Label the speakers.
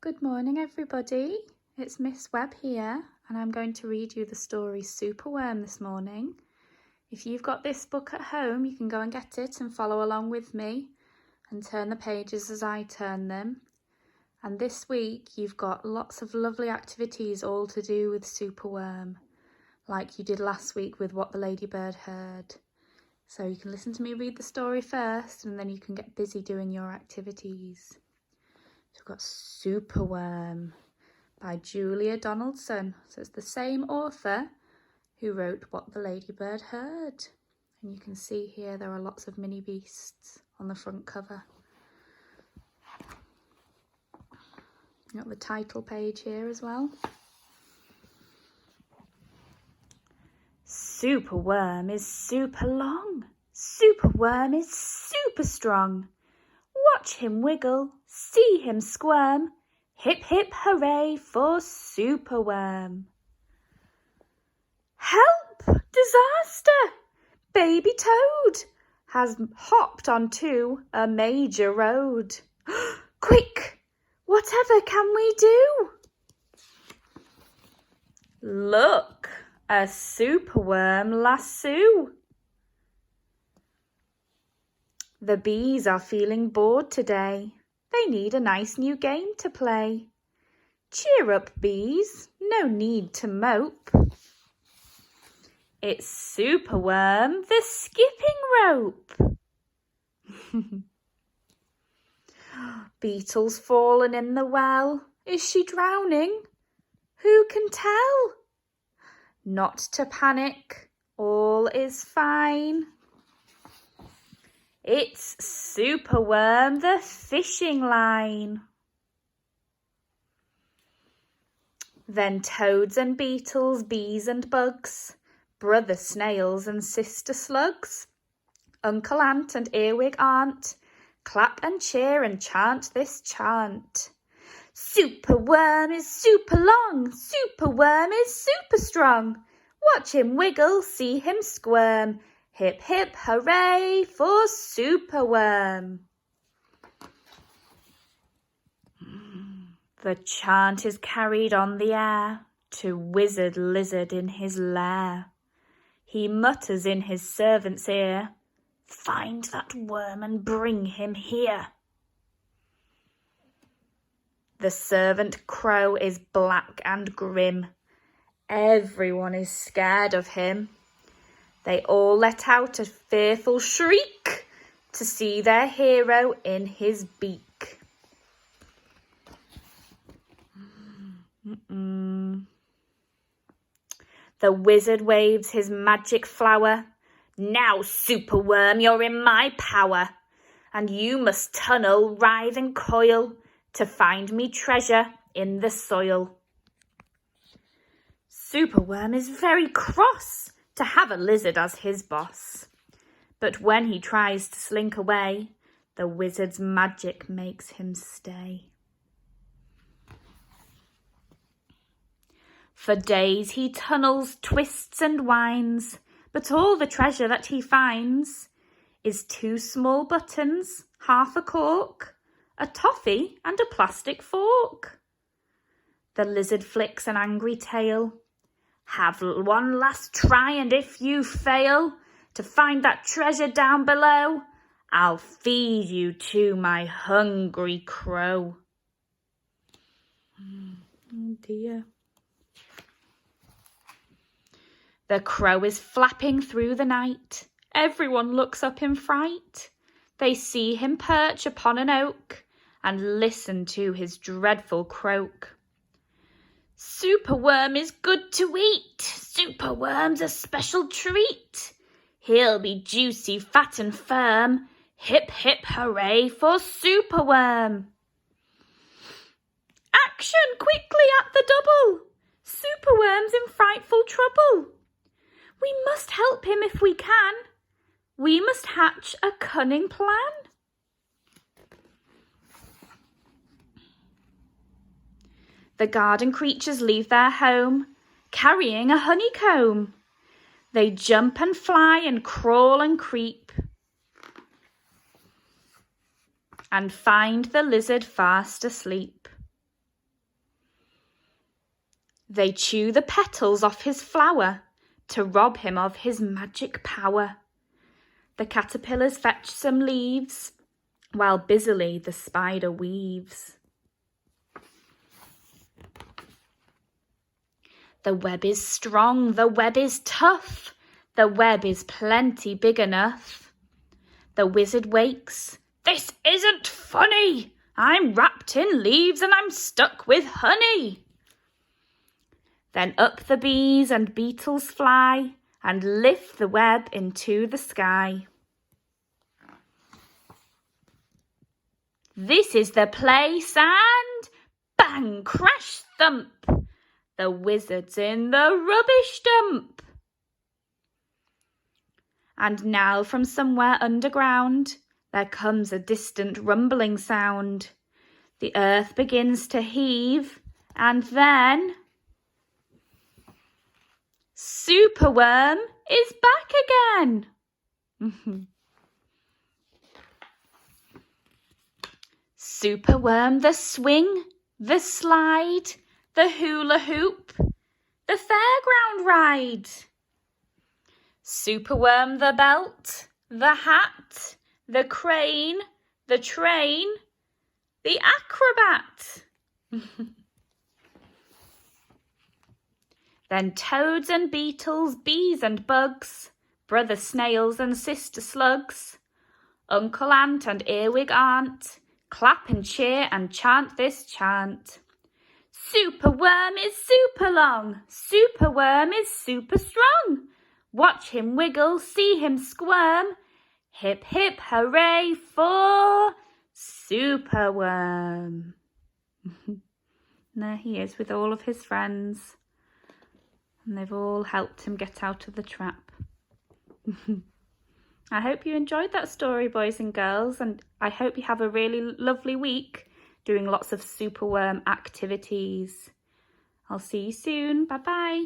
Speaker 1: Good morning, everybody. It's Miss Webb here, and I'm going to read you the story Superworm this morning. If you've got this book at home, you can go and get it and follow along with me and turn the pages as I turn them. And this week, you've got lots of lovely activities all to do with Superworm, like you did last week with What the Ladybird Heard. So you can listen to me read the story first, and then you can get busy doing your activities. So we've got Superworm by Julia Donaldson. So it's the same author who wrote What the Ladybird Heard. And you can see here there are lots of mini beasts on the front cover. You've got the title page here as well. Superworm is super long. Superworm is super strong. Watch him wiggle, see him squirm. Hip hip hooray for Superworm. Help! Disaster! Baby Toad has hopped onto a major road. Quick! Whatever can we do? Look, a Superworm lasso. The bees are feeling bored today. They need a nice new game to play. Cheer up, bees, no need to mope. It's Superworm, the skipping rope. Beetle's fallen in the well. Is she drowning? Who can tell? Not to panic, all is fine. It's Superworm, the fishing line. Then toads and beetles, bees and bugs, brother snails and sister slugs, uncle ant and earwig aunt, clap and cheer and chant this chant. Superworm is super long, Superworm is super strong. Watch him wiggle, see him squirm. Hip hip hooray for Superworm. The chant is carried on the air to Wizard Lizard in his lair. He mutters in his servant's ear, find that worm and bring him here. The servant crow is black and grim. Everyone is scared of him. They all let out a fearful shriek to see their hero in his beak. The wizard waves his magic flower. Now, Superworm, you're in my power, and you must tunnel, writhe and coil to find me treasure in the soil. Superworm is very cross to have a lizard as his boss. But when he tries to slink away, the wizard's magic makes him stay. For days he tunnels, twists and winds, but all the treasure that he finds is 2 small buttons, half a cork, a toffee and a plastic fork. The lizard flicks an angry tail. Have one last try, and if you fail to find that treasure down below, I'll feed you to my hungry crow. Oh dear. The crow is flapping through the night. Everyone looks up in fright. They see him perch upon an oak and listen to his dreadful croak. Superworm is good to eat. Superworm's a special treat. He'll be juicy, fat and firm. Hip hip hooray for Superworm. Action quickly at the double. Superworm's in frightful trouble. We must help him if we can. We must hatch a cunning plan. The garden creatures leave their home, carrying a honeycomb. They jump and fly and crawl and creep, and find the lizard fast asleep. They chew the petals off his flower to rob him of his magic power. The caterpillars fetch some leaves while busily the spider weaves. The web is strong, the web is tough, the web is plenty big enough. The wizard wakes. This isn't funny! I'm wrapped in leaves and I'm stuck with honey. Then up the bees and beetles fly and lift the web into the sky. This is the place, and bang, crash, thump. The wizard's in the rubbish dump. And now from somewhere underground there comes a distant rumbling sound. The earth begins to heave, and then Superworm is back again. Superworm, the swing, the slide, the hula hoop, the fairground ride. Superworm, the belt, the hat, the crane, the train, the acrobat. Then toads and beetles, bees and bugs, brother snails and sister slugs, uncle ant and earwig aunt, clap and cheer and chant this chant. Superworm is super long, Superworm is super strong. Watch him wiggle, see him squirm. Hip, hip, hooray for Superworm. There he is with all of his friends. And they've all helped him get out of the trap. I hope you enjoyed that story, boys and girls, and I hope you have a really lovely week doing lots of Superworm activities. I'll see you soon. Bye-bye.